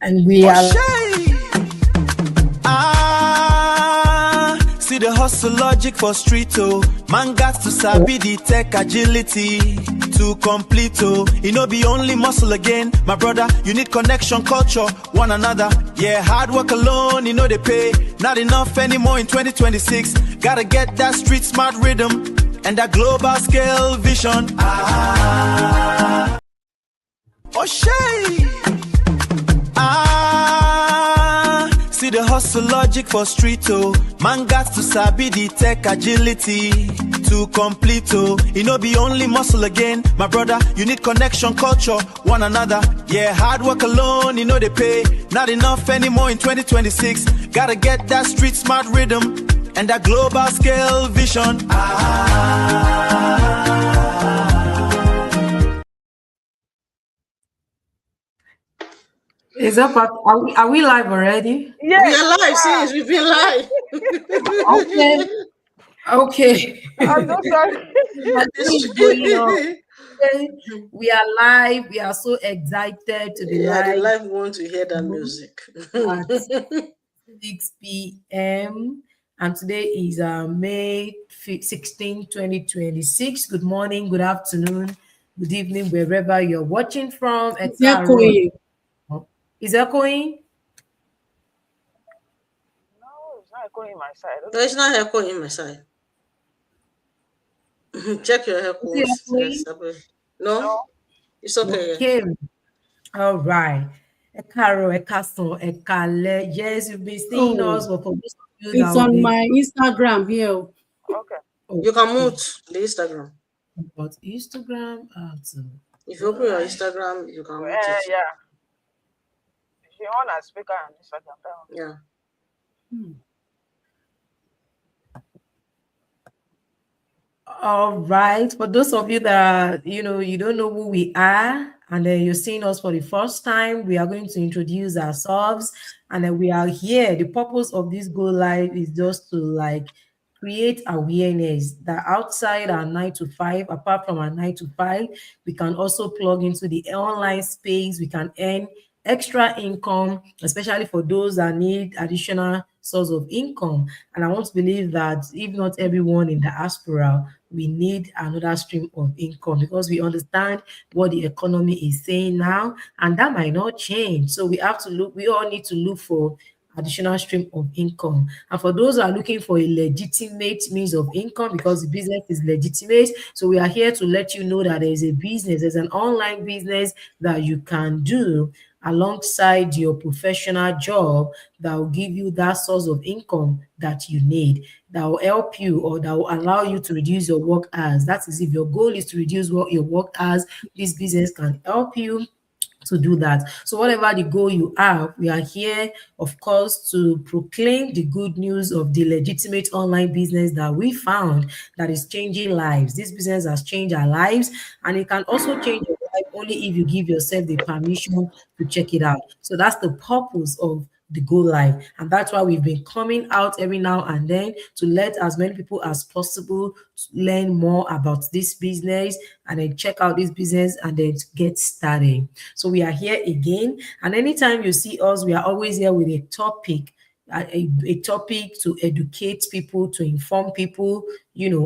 And we are. See the hustle logic for street, oh. Man got to sabi the tech agility to complete, oh. It no be only muscle again, my brother. You need connection, culture, one another. Yeah, hard work alone, you know they pay. Not enough anymore in 2026. Gotta get that street smart rhythm and that global scale vision. See the hustle logic for street, oh. Man got to sabi the tech agility to complete, oh. It no be only muscle again, my brother. You need connection, culture, one another. Yeah, hard work alone, you know they pay. Not enough anymore in 2026. Gotta get that street smart rhythm and that global scale vision. Is that part? Are we live already? Yeah, we are live since we've been live. Okay. I'm so sorry. We are live. We are so excited to be live. The live want to hear that music. At 6 p.m. And today is May 16, 2026. Good morning, good afternoon, good evening, wherever you're watching from. It's echoing. Is echoing? No, it's not echoing in my side. No, it's not echoing in my side. Check your headphones. No, it's okay. Okay. All right. Yes, you've been seeing us. It's on my Instagram here. Okay. You can mute the Instagram. But Instagram, if you open your Instagram, you can mute it. Yeah. If you want a speaker on Instagram, yeah. All right. For those of you that you don't know who we are, and then you're seeing us for the first time, we are going to introduce ourselves, and then we are here. The purpose of this Go Live is just to create awareness that outside our 9 to 5, apart from our 9 to 5, we can also plug into the online space. We can earn extra income, especially for those that need additional source of income. And I want to believe that if not everyone in the diaspora, we need another stream of income, because we understand what the economy is saying now, and that might not change. So we all need to look for additional stream of income. And for those who are looking for a legitimate means of income, because the business is legitimate, so we are here to let you know that there's an online business that you can do alongside your professional job that will give you that source of income that you need, that will help you, or that will allow you to reduce your work hours. That is, if your goal is to reduce your work hours, this business can help you to do that. So whatever the goal you have, we are here, of course, to proclaim the good news of the legitimate online business that we found that is changing lives. This business has changed our lives, and it can also change your life only if you give yourself the permission to check it out. So that's the purpose of the Go Live, and that's why we've been coming out every now and then to let as many people as possible learn more about this business and then check out this business and then get started. So we are here again, and anytime you see us, we are always here with a topic, a topic to educate people, to inform people,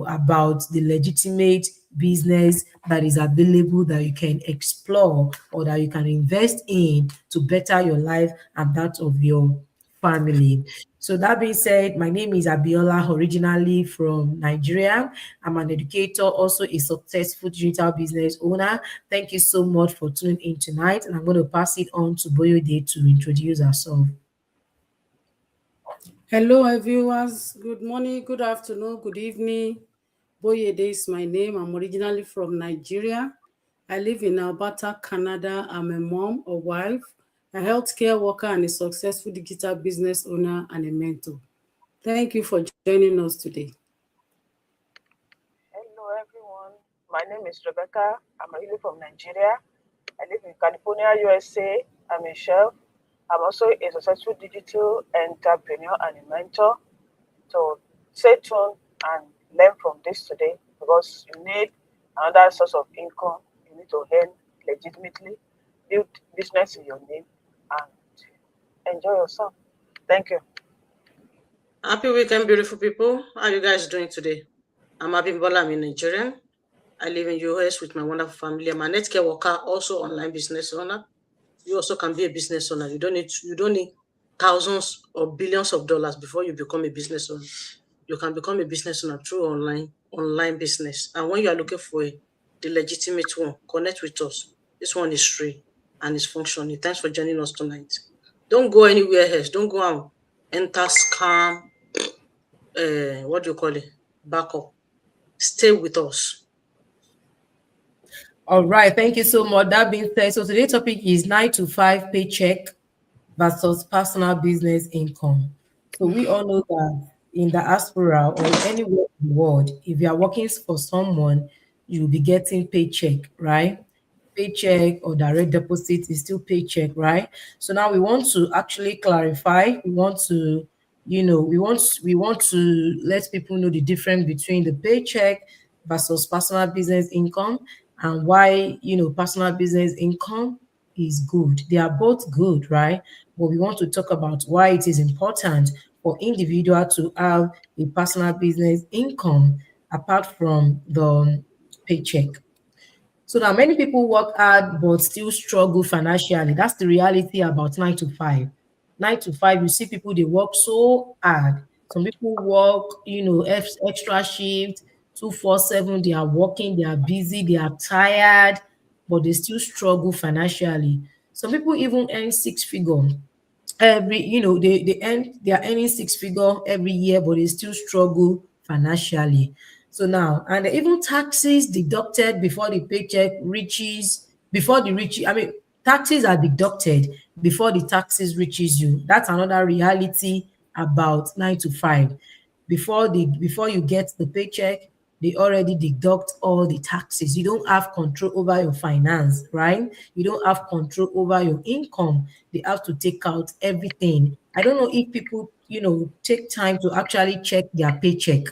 about the legitimate business that is available, that you can explore or that you can invest in to better your life and that of your family. So that being said, my name is Abiola, originally from Nigeria. I'm an educator, also a successful digital business owner. Thank you so much for tuning in tonight, and I'm going to pass it on to Boyode to introduce ourselves. Hello, viewers. Good morning, good afternoon, good evening. Boyede is my name. I'm originally from Nigeria. I live in Alberta, Canada. I'm a mom, a wife, a healthcare worker, and a successful digital business owner and a mentor. Thank you for joining us today. Hello, everyone. My name is Rebecca. I'm originally from Nigeria. I live in California, USA. I'm a chef. I'm also a successful digital entrepreneur and a mentor. So stay tuned and learn from this today, because you need another source of income. You need to earn legitimately, build business in your name, and enjoy yourself. Thank you. Happy weekend, beautiful people. How are you guys doing today? I'm Abimbola. I'm a Nigerian. I live in US with my wonderful family. I'm a netcare worker, also online business owner. You also can be a business owner. You don't need thousands or billions of dollars before you become a business owner. You can become a business owner through online business. And when you are looking for the legitimate one, connect with us. This one is free and it's functioning. Thanks for joining us tonight. Don't go anywhere else. Don't go and enter scam. What do you call it? Backup. Stay with us. All right, thank you so much. That being said, so today's topic is 9 to 5 paycheck versus personal business income. So we all know that in the diaspora or anywhere in the world, if you are working for someone, you'll be getting paycheck, right? Paycheck or direct deposit is still paycheck, right? So now we want to actually clarify. We want to, we want to let people know the difference between the paycheck versus personal business income and why personal business income is good. They are both good, right? But we want to talk about why it is important for individual to have a personal business income apart from the paycheck. So now many people work hard but still struggle financially. That's the reality about 9 to 5. 9 to 5, you see people they work so hard. Some people work, extra shift, 247. They are working, they are busy, they are tired, but they still struggle financially. Some people even earn six figure every they are earning six figure every year, but they still struggle financially. So now, and even taxes deducted before the paycheck reaches before the reach I mean taxes are deducted before the taxes reaches you. That's another reality about 9 to 5. Before you get the paycheck, they already deduct all the taxes. You don't have control over your finance, right? You don't have control over your income. They have to take out everything. I don't know if people, take time to actually check their paycheck.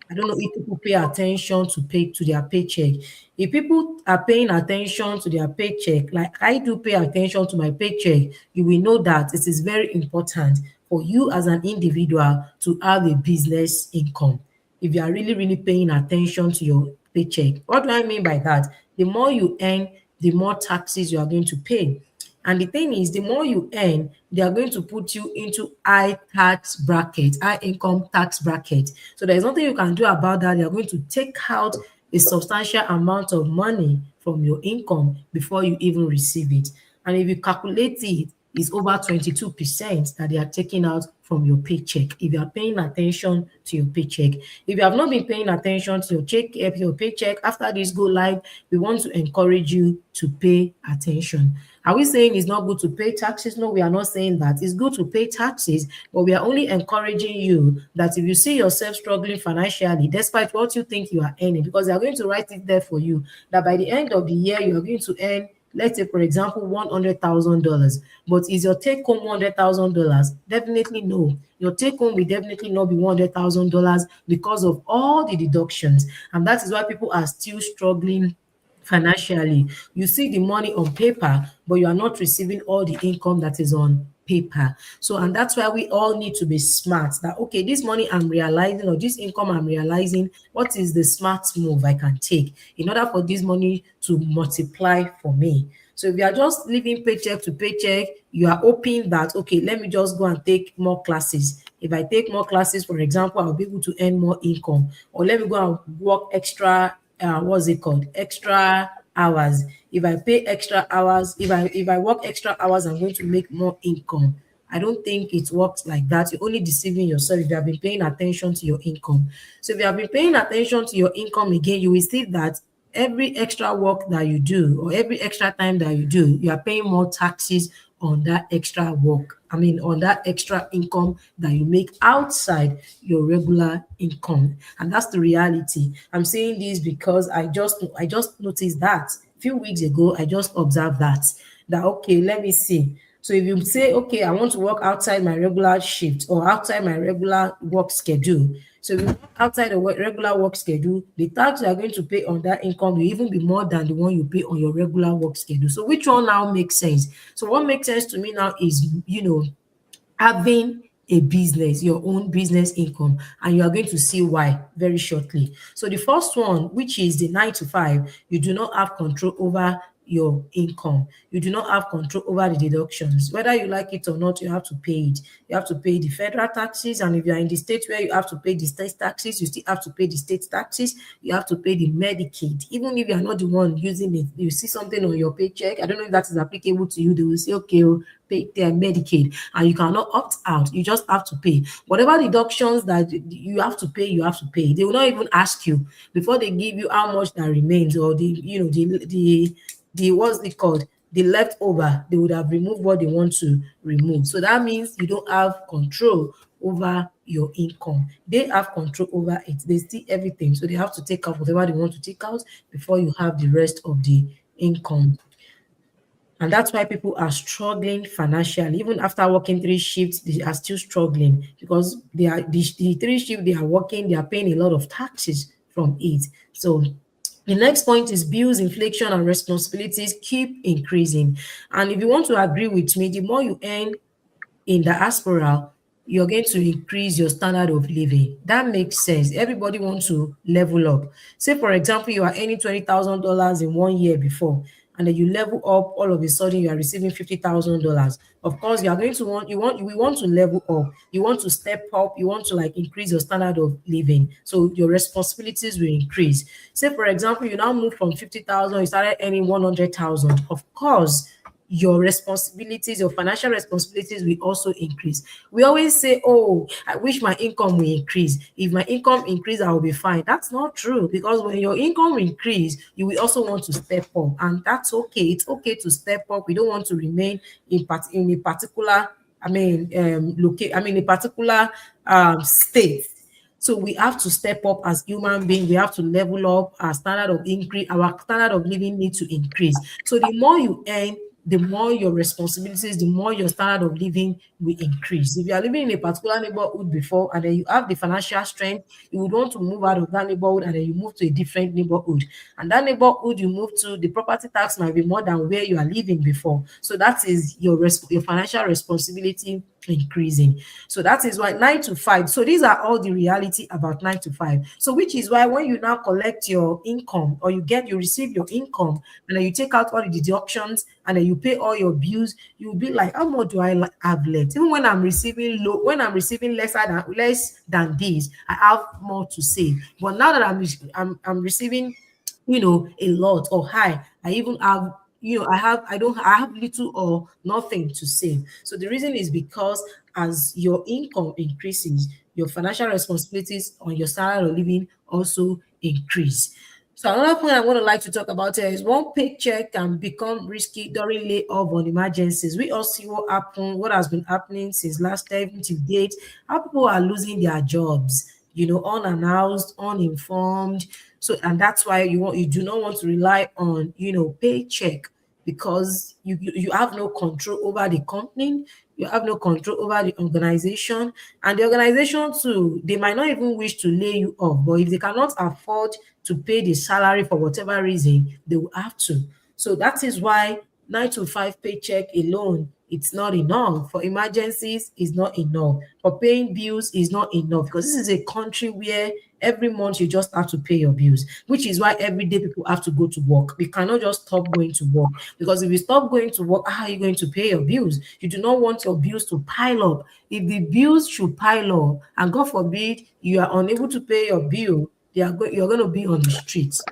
I don't know if people pay attention to their paycheck. If people are paying attention to their paycheck, like I do pay attention to my paycheck, you will know that it is very important for you as an individual to have a business income. If you are really, really paying attention to your paycheck. What do I mean by that? The more you earn, the more taxes you are going to pay. And the thing is, the more you earn, they are going to put you into high tax bracket, high income tax bracket. So there's nothing you can do about that. They are going to take out a substantial amount of money from your income before you even receive it. And if you calculate it, it's over 22% that they are taking out from your paycheck. If you are paying attention to your paycheck, if you have not been paying attention to your paycheck, after this go live, we want to encourage you to pay attention. Are we saying it's not good to pay taxes? No, we are not saying that. It's good to pay taxes, but we are only encouraging you that if you see yourself struggling financially, despite what you think you are earning, because they are going to write it there for you, that by the end of the year, you are going to earn, let's say, for example, $100,000. But is your take home $100,000? Definitely no. Your take home will definitely not be $100,000 because of all the deductions. And that is why people are still struggling financially. You see the money on paper, but you are not receiving all the income that is on paper. So, and that's why we all need to be smart that, okay, this money I'm realizing or this income I'm realizing, what is the smart move I can take in order for this money to multiply for me? So if you are just living paycheck to paycheck, you are hoping that, okay, let me just go and take more classes. If I take more classes, for example, I'll be able to earn more income. Or let me go and work extra, what's it called? Extra hours. If I pay extra hours, if I work extra hours, I'm going to make more income. I don't think it works like that. You're only deceiving yourself if you have been paying attention to your income. So if you have been paying attention to your income again, you will see that every extra work that you do or every extra time that you do, you are paying more taxes on that extra work. I mean, on that extra income that you make outside your regular income. And that's the reality. I'm saying this because I just noticed that a few weeks ago, I just observed that okay, let me see. So if you say, okay, I want to work outside my regular shift or outside my regular work schedule. So if you work outside the regular work schedule, the tax you are going to pay on that income will even be more than the one you pay on your regular work schedule. So which one now makes sense? So what makes sense to me now is, having a business, your own business income, and you are going to see why very shortly. So the first one, which is the 9 to 5, you do not have control over your income. You do not have control over the deductions. Whether you like it or not, you have to pay it. You have to pay the federal taxes, and if you are in the state where you have to pay the state taxes, you still have to pay the state taxes. You have to pay the Medicaid. Even if you are not the one using it, you see something on your paycheck. I don't know if that is applicable to you. They will say, okay, oh, pay their Medicaid, and you cannot opt out. You just have to pay whatever deductions that you have to pay. You have to pay. They will not even ask you before they give you how much that remains, or the what's it called, the leftover. They would have removed what they want to remove. So that means you don't have control over your income. They have control over it. They see everything, so they have to take out whatever they want to take out before you have the rest of the income. And that's why people are struggling financially. Even after working 3 shifts, they are still struggling because the 3 shifts they are working, they are paying a lot of taxes from it. So the next point is bills, inflation, and responsibilities keep increasing. And if you want to agree with me, the more you earn in diaspora, you're going to increase your standard of living. That makes sense. Everybody wants to level up. Say, for example, you are earning $20,000 in one year before, and then you level up, all of a sudden you are receiving $50,000. Of course, you are going to we want to level up. You want to step up. You want to like increase your standard of living. So your responsibilities will increase. Say, for example, you now move from 50,000, you started earning 100,000. Of course, your responsibilities, your financial responsibilities will also increase. We always say, oh, I wish my income will increase. If my income increase, I will be fine. That's not true, because when your income increase, you will also want to step up, and that's okay. It's okay to step up. We don't want to remain in a particular, a particular state. So we have to step up as human beings. We have to level up our standard of increase. Our standard of living needs to increase. So the more you earn, the more your responsibilities, the more your standard of living will increase. If you are living in a particular neighborhood before, and then you have the financial strength, you would want to move out of that neighborhood, and then you move to a different neighborhood. And that neighborhood you move to, the property tax might be more than where you are living before. So that is your financial responsibility increasing. So that is why 9 to 5. So these are all the reality about 9 to 5. So which is why when you now collect your income, or you receive your income, and then you take out all the deductions, and then you pay all your bills, you'll be like, how much do I have left? Even when I'm receiving less than this, I have more to save. But now that I'm receiving, a lot or high, I even have, I have little or nothing to save. So the reason is because as your income increases, your financial responsibilities on your standard of living also increase. So another point I want to like to talk about here is one paycheck can become risky during layoff on emergencies. We all see what has been happening since last year even to date, how people are losing their jobs, unannounced, uninformed. So, and that's why you do not want to rely on, paycheck, because you have no control over the company, you have no control over the organization, and the organization too, they might not even wish to lay you off, but if they cannot afford to pay the salary for whatever reason, they will have to. So that is why 9 to 5 paycheck alone, it's not enough. For emergencies, is not enough. For paying bills, is not enough, because this is a country where every month you just have to pay your bills, which is why every day people have to go to work. We cannot just stop going to work, because if you stop going to work, how are you going to pay your bills? You do not want your bills to pile up. If the bills should pile up, and God forbid you are unable to pay your bill, you're going to be on the streets.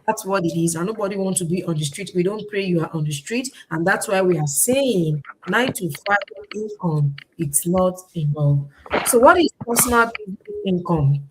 That's what it is. And nobody wants to be on the street. We don't pray you are on the street. And that's why we are saying 9 to 5 income, it's not enough. So what is personal business income?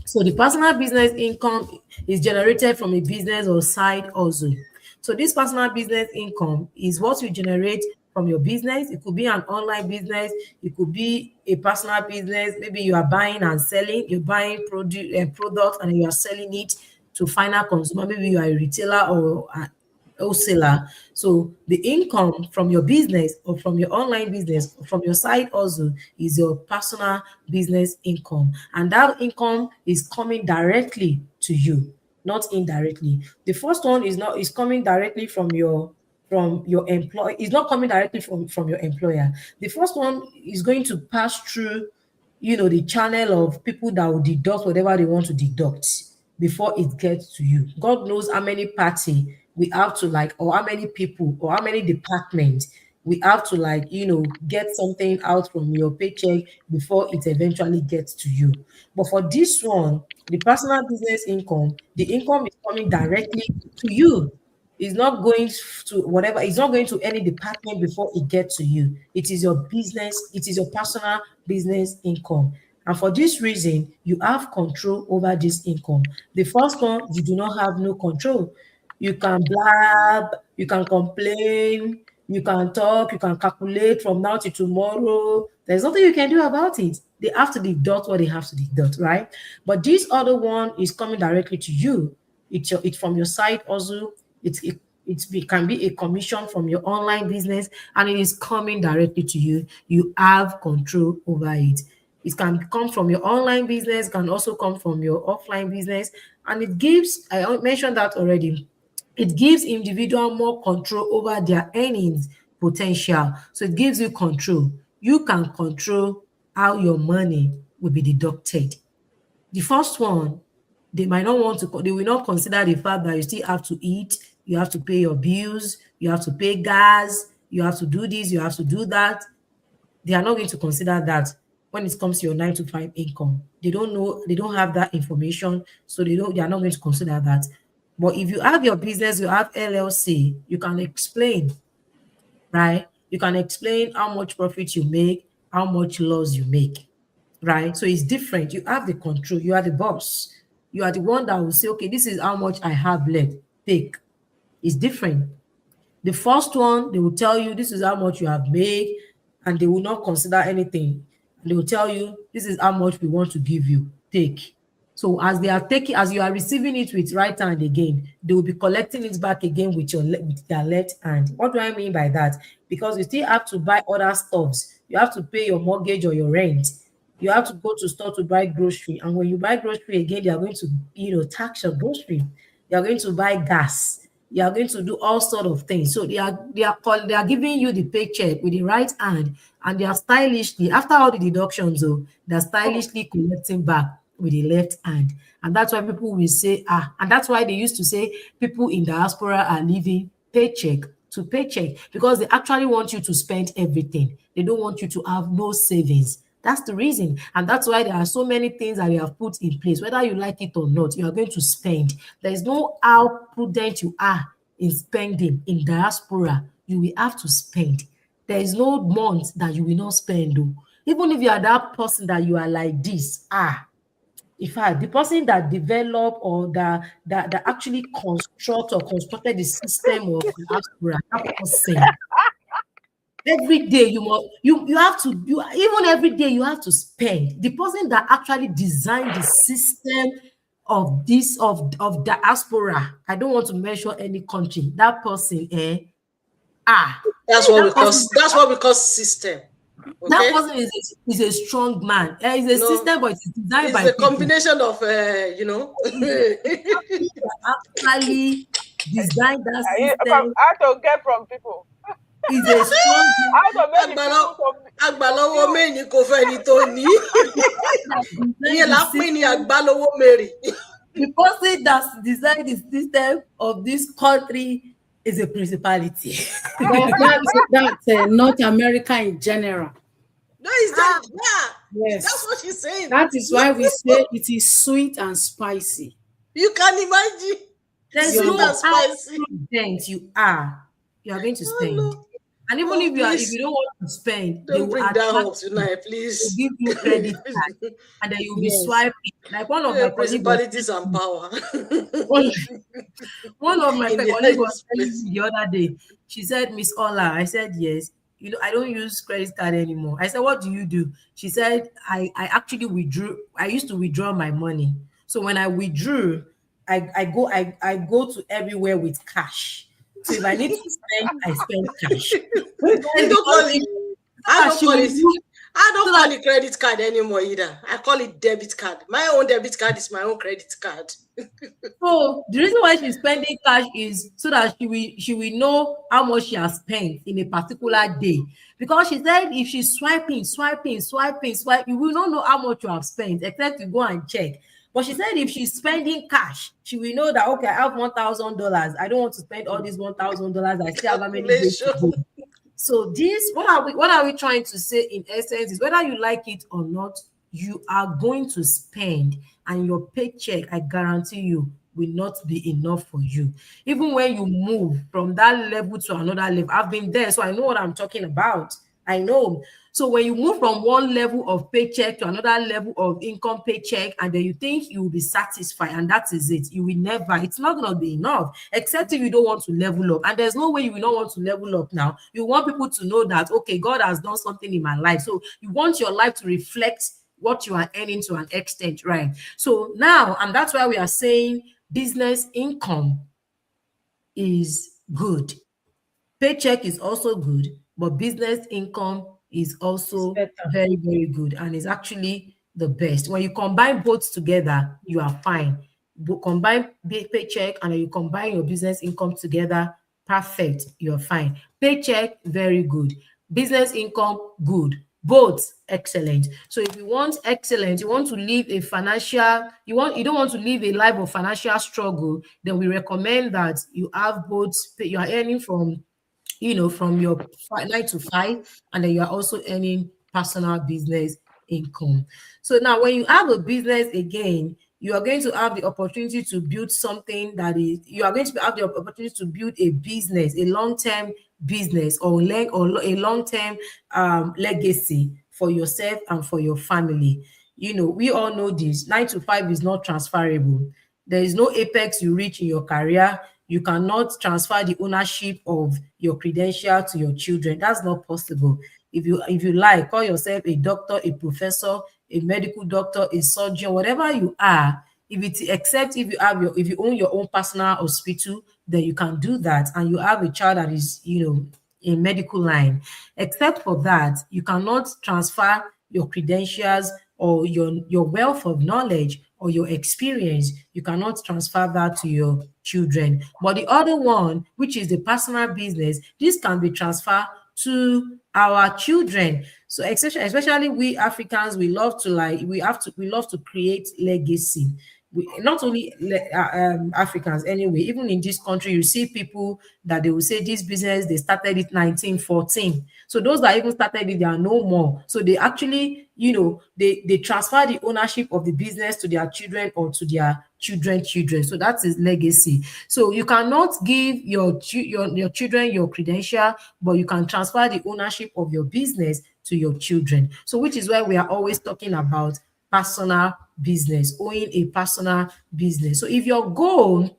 So the personal business income is generated from a business or side hustle. So this personal business income is what you generate from your business. It could be an online business. It could be a personal business. Maybe you are buying and selling. You're buying products, and you are selling it to final consumer. Maybe you are a retailer or a wholesaler. So the income from your business, or from your online business, or from your side hustle, is your personal business income. And that income is coming directly to you, not indirectly. The first one is coming directly from your from your employer. It's not coming directly from your employer. The first one is going to pass through, the channel of people that will deduct whatever they want to deduct before it gets to you. God knows how many party we have to like, or how many people, or how many departments we have to like, get something out from your paycheck before it eventually gets to you. But for this one, the personal business income, the income is coming directly to you. It's not going to whatever, it's not going to any department before it gets to you. It is your business, it is your personal business income. And for this reason, you have control over this income. The first one, you do not have no control. You can blab, you can complain, you can talk, you can calculate from now to tomorrow. There's nothing you can do about it. They have to deduct what they have to deduct, right? But this other one is coming directly to you. It's from your side also. It can be a commission from your online business, and it is coming directly to you. You have control over it. It can come from your online business, can also come from your offline business, and it gives, I mentioned that already, it gives individual more control over their earnings potential. So it gives you control. You can control how your money will be deducted. The first one, they might not want to, they will not consider the fact that you still have to eat, you have to pay your bills, you have to pay gas, you have to do this, you have to do that. They are not going to consider that when it comes to your 9 to 5 income. They don't know, they don't have that information, so they are not going to consider that. But if you have your business, you have LLC, you can explain, right? You can explain how much profit you make, how much loss you make, right? So it's different. You have the control. You are the boss. You are the one that will say, okay, this is how much I have left. Take. It's different. The first one, they will tell you this is how much you have made, and they will not consider anything. And they will tell you this is how much we want to give you. Take. So as they are taking, as you are receiving it with right hand again, they will be collecting it back again with with their left hand. What do I mean by that? Because you still have to buy other stuffs. You have to pay your mortgage or your rent. You have to go to store to buy grocery. And when you buy grocery again, they are going to, tax your grocery. You are going to buy gas. You are going to do all sort of things. So they are giving you the paycheck with the right hand, and they are stylishly, after all the deductions, they're stylishly collecting back with the left hand. And that's why people will say, and that's why they used to say people in diaspora are living paycheck to paycheck, because they actually want you to spend everything. They don't want you to have no savings. That's the reason. And that's why there are so many things that they have put in place. Whether you like it or not, you are going to spend. There is no how prudent you are in spending in diaspora. You will have to spend. There is no month that you will not spend, though. Even if you are that person that you are like this, in fact, the person that developed or that actually constructed the system of diaspora, that person, every day you have to, even every day you have to spend. The person that actually designed the system of this of diaspora, I don't want to mention any country, that person, That's what we call system. Okay? That person is a strong man. It's a system, but it's designed by a combination of actually designed that system. How to get from people. Is a strong agbalowo meni kò fẹ́ ni tó ní. Ìyẹn la pín ní agbalowo meri. The person that designed the system of this country is a principality. That's North America in general. No, is that Yes. That's what she's saying. That is why we say it is sweet and spicy. You can imagine. There's no how prudent you are going to spend. No. And even if you don't want to spend, don't bring that up tonight, please. Give you credit card, and then you'll be swiping. Like one of my principalities and power. One of my colleagues was telling me the other day. She said, Miss Ola. I said, yes. I don't use credit card anymore. I said, what do you do? She said, I actually withdrew. I used to withdraw my money. So when I withdrew, I go to everywhere with cash. So if I need to spend, I spend cash. I don't So call that it credit card anymore either. I call it debit card. My own debit card is my own credit card. so the reason why she's spending cash is so that she will know how much she has spent in a particular day. Because she said if she's swiping, you will not know how much you have spent except you go and check. But she said if she's spending cash, she will know that okay, I have $1,000. I don't want to spend all these $1,000. I still have how many days to Calculation. go. So this, what are we trying to say in essence is whether you like it or not, you are going to spend, and your paycheck, I guarantee you, will not be enough for you. Even when you move from that level to another level, I've been there, so I know what I'm talking about. I know. So when you move from one level of paycheck to another level of income paycheck, and then you think you will be satisfied, and that is it, you will never. It's not going to be enough, except if you don't want to level up. And there's no way you will not want to level up now. You want people to know that, okay, God has done something in my life. So you want your life to reflect what you are earning to an extent, right? So now, and that's why we are saying business income is good. Paycheck is also good, but business income is It's also better. very, very good and is actually the best. When you combine both together, you are fine. Combine paycheck and then you combine your business income together, perfect, you're fine. Paycheck, very good. Business income, good. Both excellent. So if you want excellent, you want to live a financial, you don't want to live a life of financial struggle, then we recommend that you have both. You are earning from from your 9 to 5, and then you are also earning personal business income. So now, when you have a business again, you are going to have the opportunity to build something that is, you are going to have the opportunity to build a business, a long-term business, or a long-term legacy for yourself and for your family. We all know this. 9 to 5 is not transferable. There is no apex you reach in your career. You cannot transfer the ownership of your credential to your children. That's not possible. If you like, call yourself a doctor, a professor, a medical doctor, a surgeon, whatever you are. Except if you own your own personal hospital, then you can do that, and you have a child that is in medical line. Except for that, you cannot transfer your credentials or your wealth of knowledge or your experience. You cannot transfer that to your children. But the other one, which is the personal business, this can be transferred to our children. So especially we Africans, we love to create legacy. Not only Africans anyway, even in this country, you see people that they will say this business, they started it 1914. So those that even started it, they are no more. So they actually, they transfer the ownership of the business to their children or to their children. So that is legacy. So you cannot give your children your credential, but you can transfer the ownership of your business to your children. So which is why we are always talking about personal business, owning a personal business. So if your goal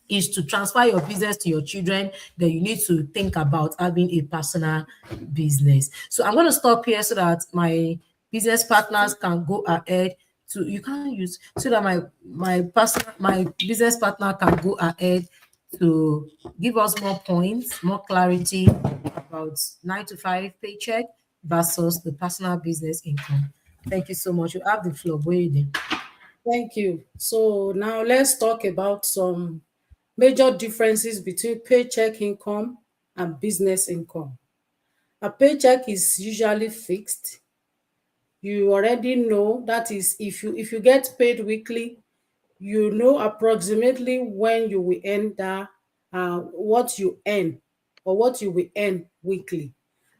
is to transfer your business to your children, then you need to think about having a personal business. So I'm going to stop here so that my business partners can go ahead to you can't use so that my business partner can go ahead to give us more points, more clarity about 9 to 5 paycheck versus the personal business income. Thank you so much. You have the floor. Boyede. Thank you. So now let's talk about some major differences between paycheck income and business income. A paycheck is usually fixed. You already know, that is, if you get paid weekly, you know approximately when you will earn that, what you earn or what you will earn weekly.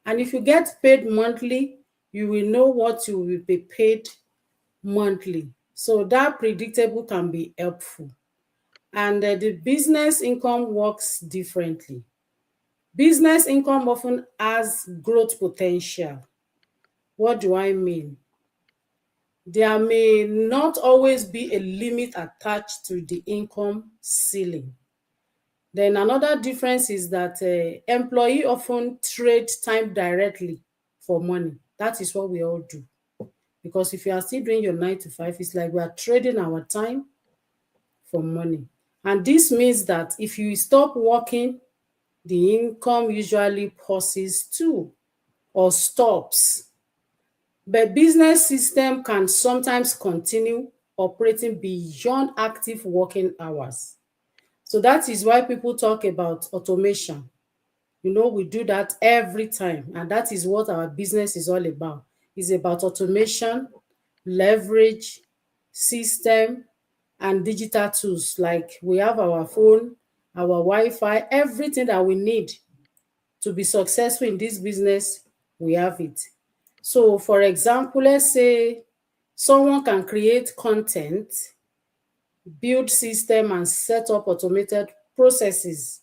And if you get paid monthly, you will know what you will be paid monthly. So that predictable can be helpful. And the business income works differently. Business income often has growth potential. What do I mean? There may not always be a limit attached to the income ceiling. Then another difference is that employee often trade time directly for money. That is what we all do. Because if you are still doing your 9 to 5, it's like we are trading our time for money. And this means that if you stop working, the income usually pauses too or stops. But business system can sometimes continue operating beyond active working hours. So that is why people talk about automation. We do that every time, and that is what our business is all about. It's about automation, leverage, system, and digital tools. Like we have our phone, our Wi-Fi, everything that we need to be successful in this business, we have it. So, for example, let's say someone can create content, build system, and set up automated processes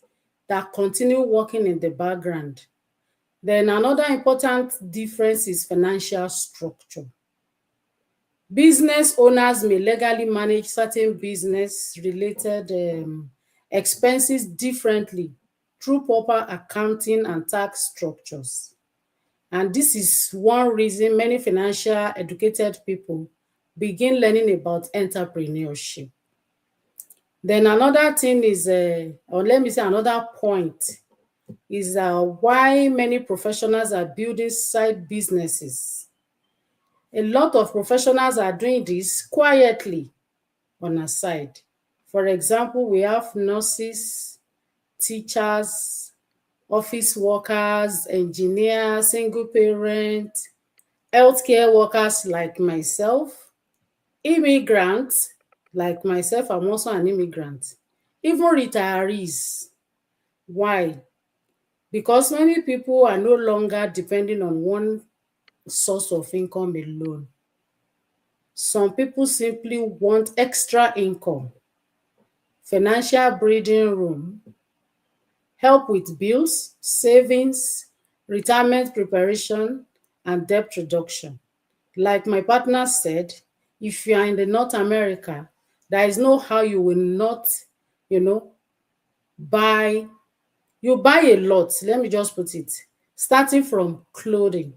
that continue working in the background. Then another important difference is financial structure. Business owners may legally manage certain business related expenses differently through proper accounting and tax structures. And this is one reason many financial educated people begin learning about entrepreneurship. Then another thing is, or let me say another point, is why many professionals are building side businesses. A lot of professionals are doing this quietly on a side. For example, we have nurses, teachers, office workers, engineers, single parents, healthcare workers like myself, immigrants like myself, I'm also an immigrant, even retirees. Why? Because many people are no longer depending on one source of income alone. Some people simply want extra income, financial breathing room, help with bills, savings, retirement preparation, and debt reduction. Like my partner said, if you are in the North America, there is no how you will not, you know, buy, you buy a lot, let me just put it, starting from clothing,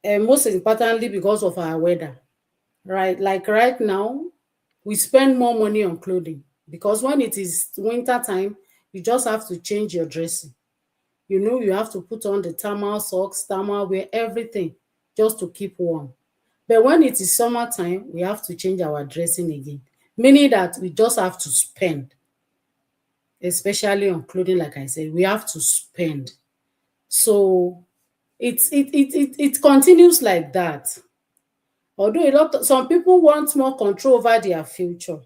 and most importantly because of our weather, right? Like right now, we spend more money on clothing because when it is winter time, you just have to change your dressing. You have to put on the thermal socks, thermal wear, everything just to keep warm. But when it is summertime, we have to change our dressing again, meaning that we just have to spend, especially on clothing. Like I said, we have to spend. So it continues like that. Although some people want more control over their future,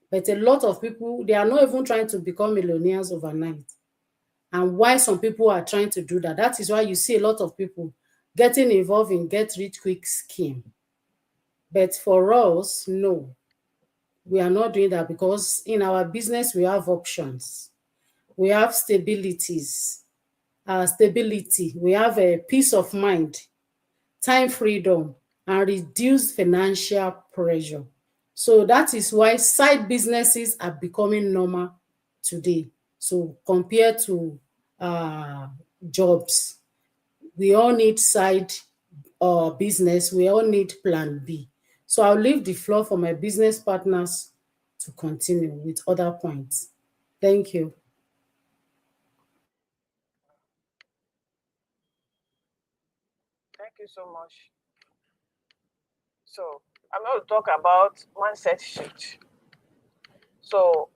but a lot of people, they are not even trying to become millionaires overnight. And why some people are trying to do that, that is why you see a lot of people getting involved in get rich quick scheme. But for us, no, we are not doing that because in our business we have options, we have stability, we have a peace of mind, time freedom, and reduced financial pressure. So that is why side businesses are becoming normal today. So compared to jobs, we all need side business, we all need plan B. So I'll leave the floor for my business partners to continue with other points. Thank you. Thank you so much. So I'm going to talk about mindset shift. So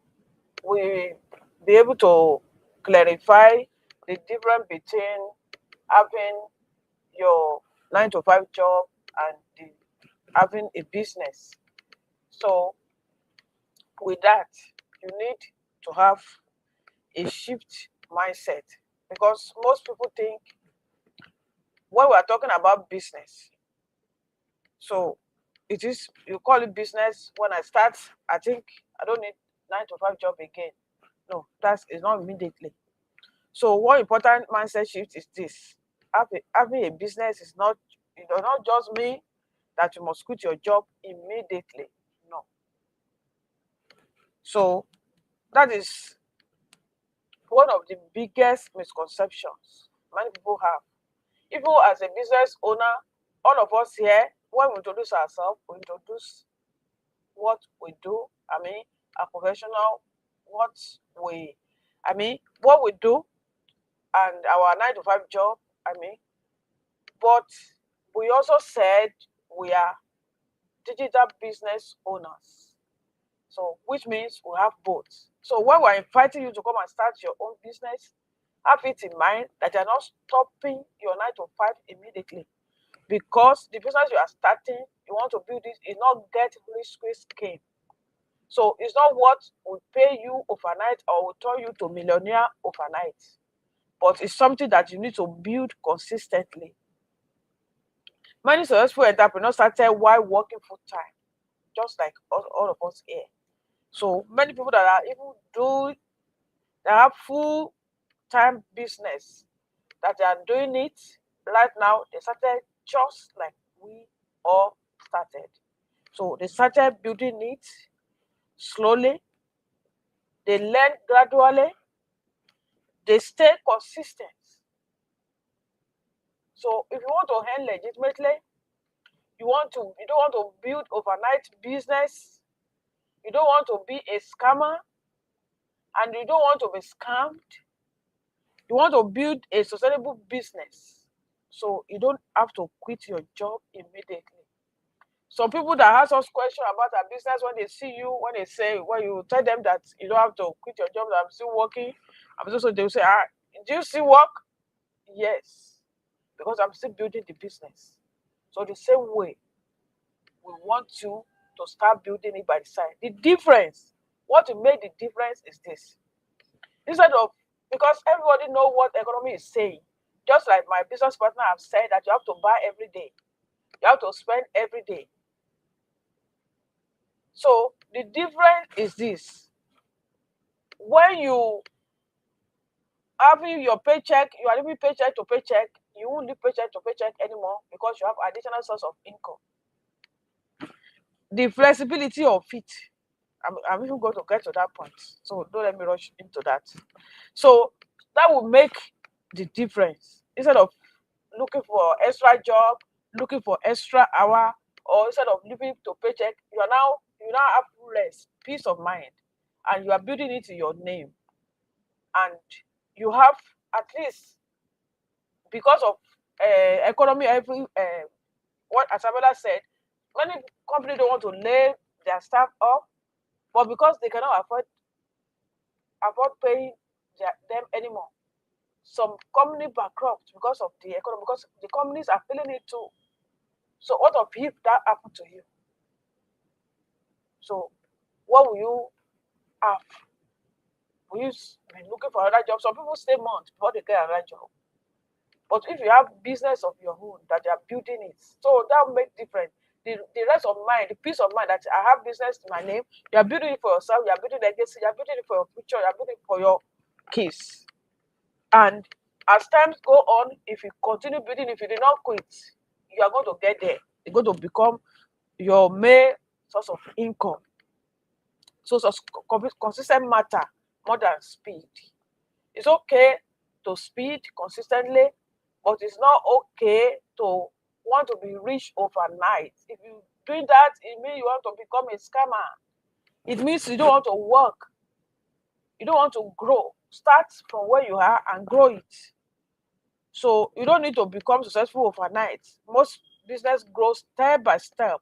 we be able to clarify the difference between having your 9 to 5 job and having a business. So with that, you need to have a shift mindset because most people think when we are talking about business, so it is, you call it business. When I start, I think I don't need 9 to 5 job again. No, that's it's not immediately. So one important mindset shift is this: having a business is not, it does not just mean that you must quit your job immediately. No. So that is one of the biggest misconceptions many people have. Even as a business owner, all of us here, when we introduce ourselves, we introduce what we do. I mean, a professional, what we, what we do, and our 9 to 5 job. But we also said we are digital business owners. So, which means we have both. So, when we're inviting you to come and start your own business, have it in mind that you're not stopping your 9 to 5 immediately, because the business you are starting, you want to build it, is not get risky scheme. So, it's not what will pay you overnight or will turn you to millionaire overnight, but it's something that you need to build consistently. Many successful entrepreneurs started while working full time, just like all of us here. So many people that are even do that have full time business that they are doing it right now, they started just like we all started. So they started building it slowly, they learn gradually, they stay consistent. So if you want to earn legitimately, you don't want to build overnight business, you don't want to be a scammer, and you don't want to be scammed. You want to build a sustainable business. So you don't have to quit your job immediately. Some people that ask us questions about our business, when they see you, when you tell them that you don't have to quit your job, that I'm still working, they will say, do you still work? Yes, because I'm still building the business. So the same way, we want you to start building it by the side. The difference, what will make the difference is this. Instead of, because everybody know what economy is saying, just like my business partner have said that you have to buy every day, you have to spend every day. So the difference is this: when you having your paycheck, you are living paycheck to paycheck, you won't live paycheck to paycheck anymore, because you have additional source of income. The flexibility of it, I'm even going to get to that point, so don't let me rush into that. So that will make the difference. Instead of looking for extra job, looking for extra hour, or instead of living to paycheck, you now have rest, peace of mind, and you are building it in your name. And you have, at least, because of economy, what Asabella said, many companies don't want to lay their staff off, but because they cannot afford paying them anymore. Some company bankrupt because of the economy, because the companies are feeling it too. So what of if that happened to you? So what will you have? Will you be looking for another job? Some people stay months before they get another job. But if you have business of your own that they are building it, so that will make difference. The rest of mind, the peace of mind that I have business in my name, you are building it for yourself, you are building legacy, you are building it for your future, you are building it for your kids. And as times go on, if you continue building, if you do not quit, you are going to get there. You're going to become your main source of income. So consistent matter more than speed. It's okay to speed consistently, but it's not okay to want to be rich overnight. If you doing that, it means you want to become a scammer. It means you don't want to work. You don't want to grow. Start from where you are and grow it. So you don't need to become successful overnight. Most business grows step by step,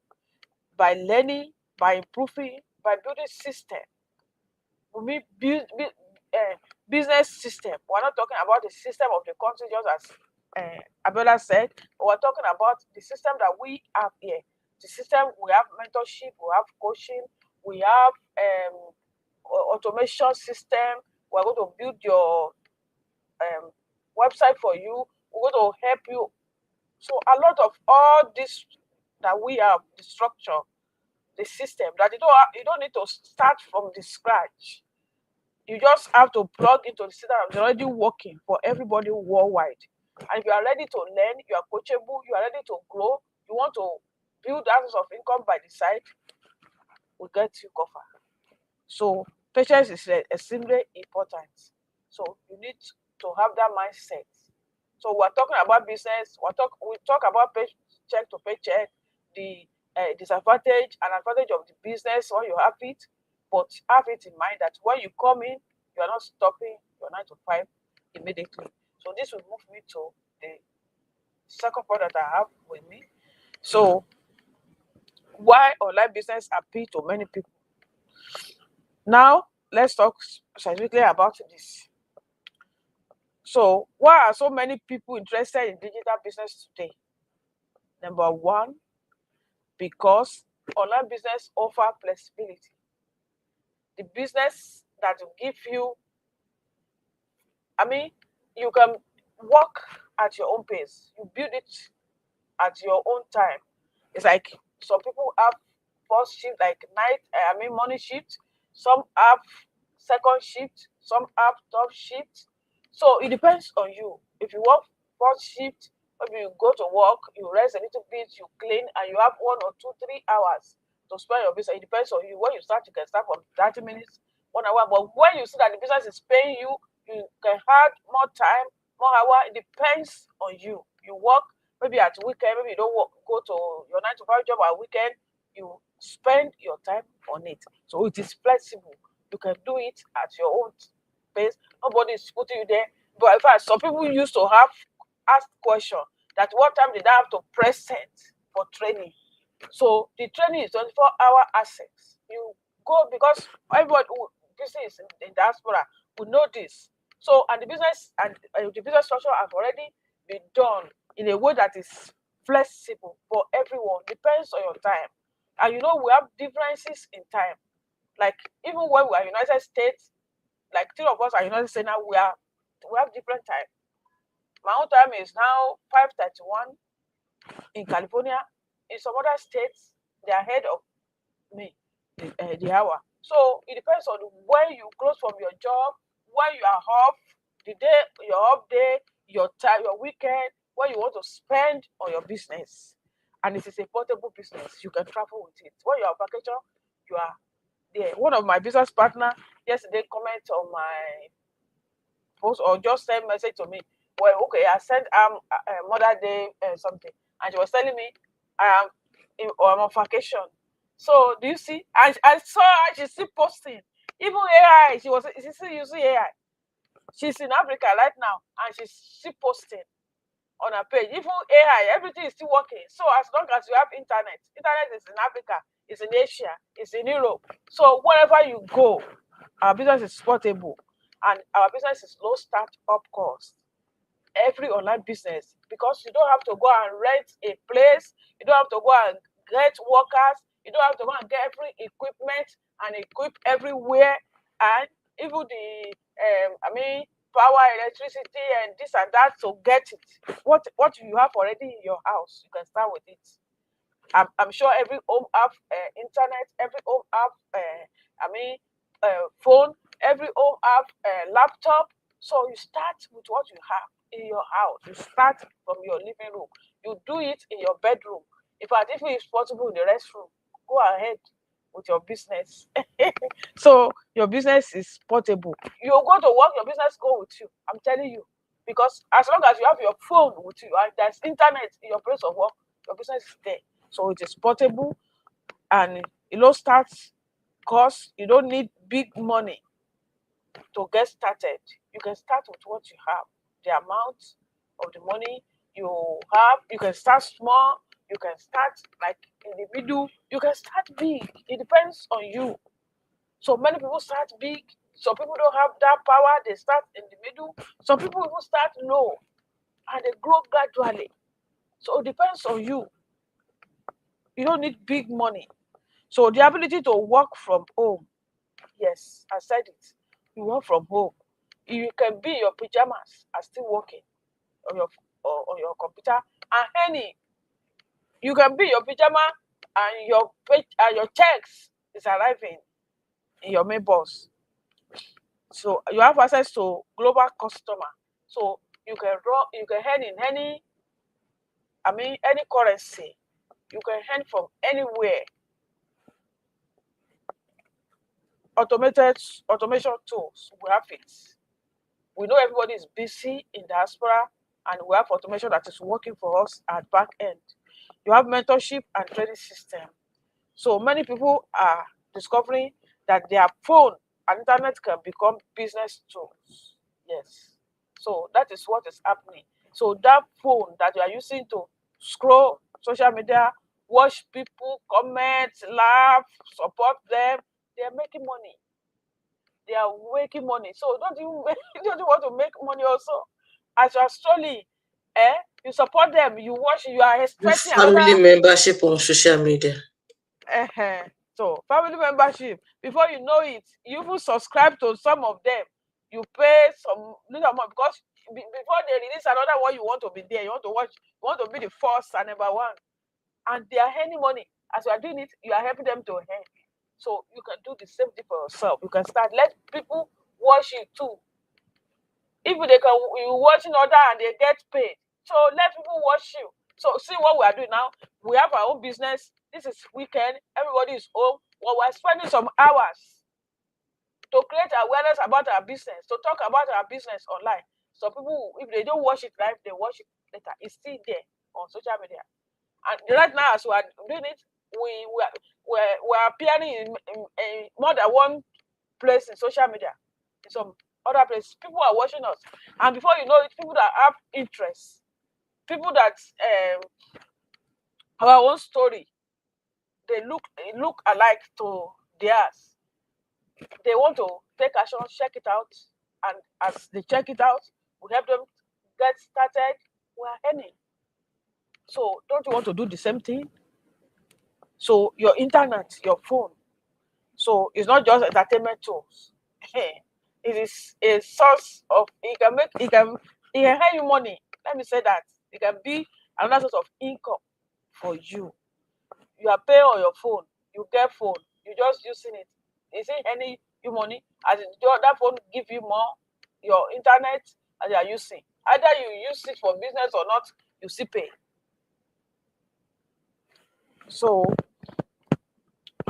by learning, by improving, by building system. We mean business system. We're not talking about the system of the country, just as Abiola said, but we're talking about the system that we have here. The system, we have mentorship, we have coaching, we have automation system. We're going to build your website for you. We're going to help you. So a lot of all this that we have, the structure, the system, that you don't need to start from the scratch. You just have to plug into the system that's already working for everybody worldwide. And if you are ready to learn, you are coachable, you are ready to grow, you want to build source of income by the side, we get you covered. So patience is extremely important. So you need to have that mindset. So we're talking about business. We talk about paycheck to paycheck, the disadvantage and advantage of the business when you have it, but have it in mind that when you come in, you are not stopping your 9 to 5 immediately. So this will move me to the second point that I have with me. So, why online business appeal to many people? Now, let's talk specifically about this. So, why are so many people interested in digital business today? Number one, because online business offer flexibility. The business that will give you, you can work at your own pace. You build it at your own time. It's like some people have first shift, like morning shift. Some have second shift. Some have top shift. So it depends on you. If you work first shift, maybe you go to work, you rest a little bit, you clean, and you have 1 or 2, 3 hours to spend your business. It depends on you. When you start, you can start from 30 minutes, 1 hour. But when you see that the business is paying you, you can have more time, more hour. It depends on you. You work maybe at weekend, maybe you don't work, go to your 9 to 5 job at weekend, you spend your time on it. So it is flexible. You can do it at your own pace. Nobody is putting you there. But in fact, some people used to have asked question that what time did I have to present for training? So the training is 24-hour access. You go because everybody who business in diaspora will know this. So and the business structure has already been done in a way that is flexible for everyone. Depends on your time. And we have differences in time. Like even when we are United States, like three of us are United States now, we have different time. My own time is now 5:31 in California. In some other states, they are ahead of me, the hour. So it depends on when you close from your job, when you are off, the day your off day, your time, your weekend, when you want to spend on your business. And it is a portable business. You can travel with it. When you are on vacation, you are there. One of my business partner yesterday comment on my post or just send message to me. Well, okay, I sent Mother Day something, and she was telling me I'm on vacation. So do you see? I saw her. She's still posting. Even AI. She's still using AI. She's in Africa right now, and she's still posting on her page. Even AI, everything is still working. So as long as you have internet is in Africa, it's in Asia, it's in Europe. So wherever you go, our business is portable, and our business is low start-up cost. Every online business, because you don't have to go and rent a place, you don't have to go and get workers, you don't have to go and get every equipment and equip everywhere, and even the power, electricity, and this and that to get it. What you have already in your house, you can start with it. I'm sure every home have internet, every home have phone, every home have laptop. So you start with what you have in your house. You start from your living room. You do it in your bedroom. In fact, if it's possible in the restroom, go ahead with your business. So your business is portable. You go to work, your business go with you. I'm telling you. Because as long as you have your phone with you and there's internet in your place of work, your business is there. So it is portable and starts cost. You don't need big money to get started. You can start with what you have. The amount of the money you have, you can start small, you can start like in the middle, you can start big. It depends on you. So many people start big. Some people don't have that power, they start in the middle. Some people even start low and they grow gradually. So it depends on you. You don't need big money. So the ability to work from home, yes, I said it. You work from home. You can be in your pajamas and still working on your computer and any. You can be in your pajama and your checks is arriving in your mailbox. So you have access to global customer. So you can earn in any currency. You can earn from anywhere. Automation tools, we have it. We know everybody is busy in diaspora, and we have automation that is working for us at back end. You have mentorship and training system. So many people are discovering that their phone and internet can become business tools. Yes. So that is what is happening. So that phone that you are using to scroll social media, watch people, comment, laugh, support them, they are making money. They are making money. So don't you don't you want to make money also? As you are strolling, you support them, you watch, you are Do expecting family another. membership on social media. So family membership, before you know it, you even subscribe to some of them. You pay some little amount because before they release another one, you want to be there. You want to watch. You want to be the first and number one. And they are earning money. As you are doing it, you are helping them to earn. So you can do the same thing for yourself. You can start. Let people watch you too. If they can, you watching other and they get paid. So let people watch you. So see what we are doing now. We have our own business. This is weekend. Everybody is home. Well, we're spending some hours to create awareness about our business, to talk about our business online. So people, if they don't watch it live, they watch it later. It's still there on social media. And right now, as we are doing it, we are appearing in more than one place in social media. In some other places, people are watching us, and before you know it, people that have interest, people that our own story, they look alike to theirs. They want to take action, check it out, and as they check it out, we help them get started. We are earning. So don't you want to do the same thing? So your internet, your phone. So it's not just entertainment tools. It is a source of it can earn you money. Let me say that. It can be another source of income for you. You are paying on your phone, you get phone, you just using it. Is it any you money? As in, that phone give you more, your internet as you are using. Either you use it for business or not, you still pay. So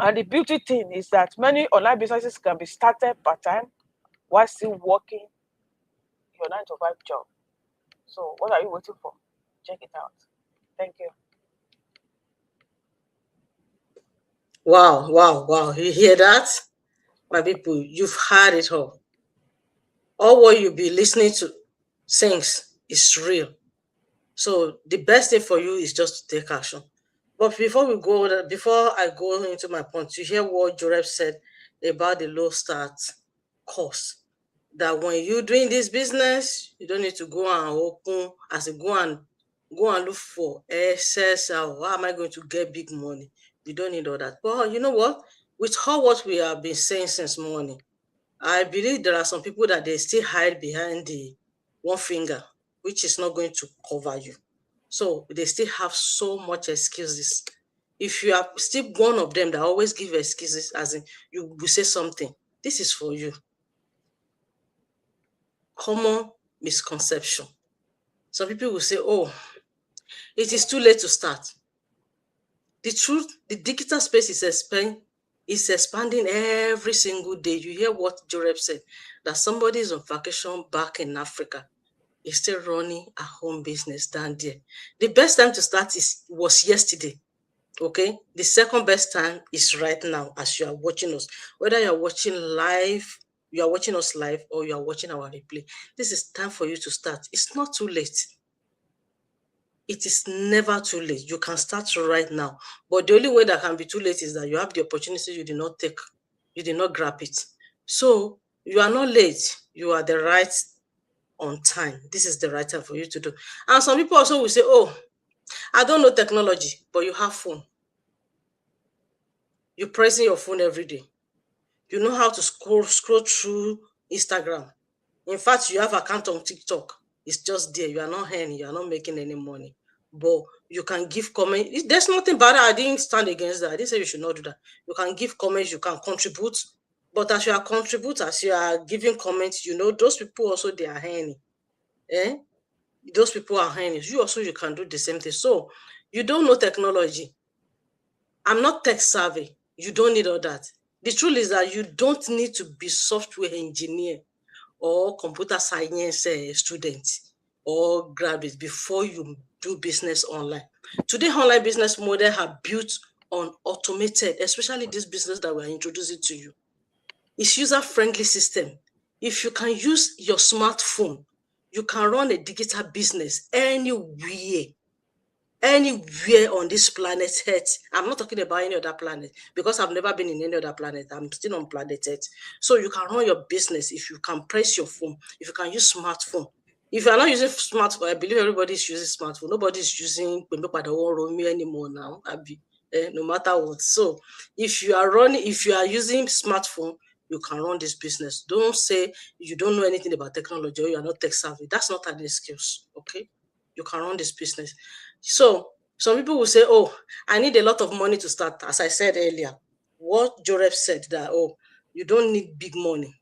and the beauty thing is that many online businesses can be started part-time while still working your 9 to 5 job. So what are you waiting for? Check it out. Thank you. Wow, wow, wow. You hear that? My people, you've heard it all. All what you'll be listening to sings is real. So the best thing for you is just to take action. But before I go into my point, you hear what Joreb said about the low start cost. That when you're doing this business, you don't need to go and open as a go and look for SSL. How am I going to get big money? You don't need all that. Well, you know what? With all what we have been saying since morning, I believe there are some people that they still hide behind the one finger, which is not going to cover you. So they still have so much excuses. If you are still one of them that always give excuses, as in you will say something, this is for you. Common misconception. Some people will say, oh, it is too late to start. The truth, the digital space is expanding every single day. You hear what Joreb said, that somebody is on vacation back in Africa. Is still running a home business down there. The best time to start was yesterday. Okay. The second best time is right now as you are watching us. Whether you are watching us live or you are watching our replay. This is time for you to start. It's not too late. It is never too late. You can start right now. But the only way that can be too late is that you have the opportunity you did not take. You did not grab it. So you are not late. You are the right on time. This is the right time for you to do. And some people also will say, oh, I don't know technology, but you have phone. You're pressing your phone every day. You know how to scroll through Instagram. In fact, you have account on TikTok. It's just there. You are not earning. You are not making any money. But you can give comments. There's nothing bad. I didn't stand against that. I didn't say you should not do that. You can give comments. You can contribute. But as you are contributing, as you are giving comments, those people also, they are earning. Those people are earning. You can do the same thing. So you don't know technology. I'm not tech savvy. You don't need all that. The truth is that you don't need to be software engineer or computer science student or graduate before you do business online. Today, online business model are built on automated, especially this business that we're introducing to you. It's user-friendly system. If you can use your smartphone You can run a digital business anywhere on this planet Earth. I'm not talking about any other planet because I've never been in any other planet. I'm still on planet Earth. So you can run your business if you can press your phone, if you can use smartphone. If you're not using smartphone, I believe everybody's using smartphone. Nobody's using anymore now, no matter what. So if you are using smartphone, you can run this business. Don't say you don't know anything about technology or you are not tech savvy. That's not an excuse, okay? You can run this business. So some people will say, oh, I need a lot of money to start. As I said earlier, what Jorep said that, oh, you don't need big money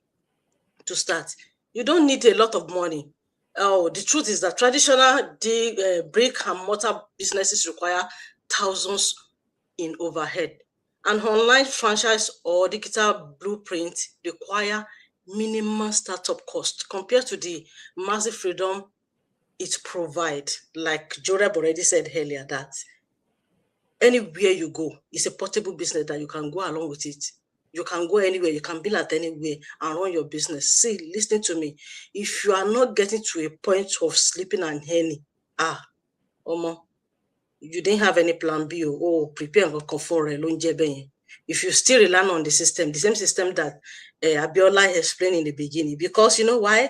to start. You don't need a lot of money. Oh, the truth is that traditional brick and mortar businesses require thousands in overhead. An online franchise or digital blueprint require minimum startup cost compared to the massive freedom it provides. Like Joreb already said earlier, that anywhere you go, it's a portable business that you can go along with it. You can go anywhere, you can build at anywhere and run your business. See, listen to me. If you are not getting to a point of sleeping and earning, Omo, you didn't have any plan B, prepare for a loan. If you still rely on the same system that Abiola explained in the beginning, because you know why?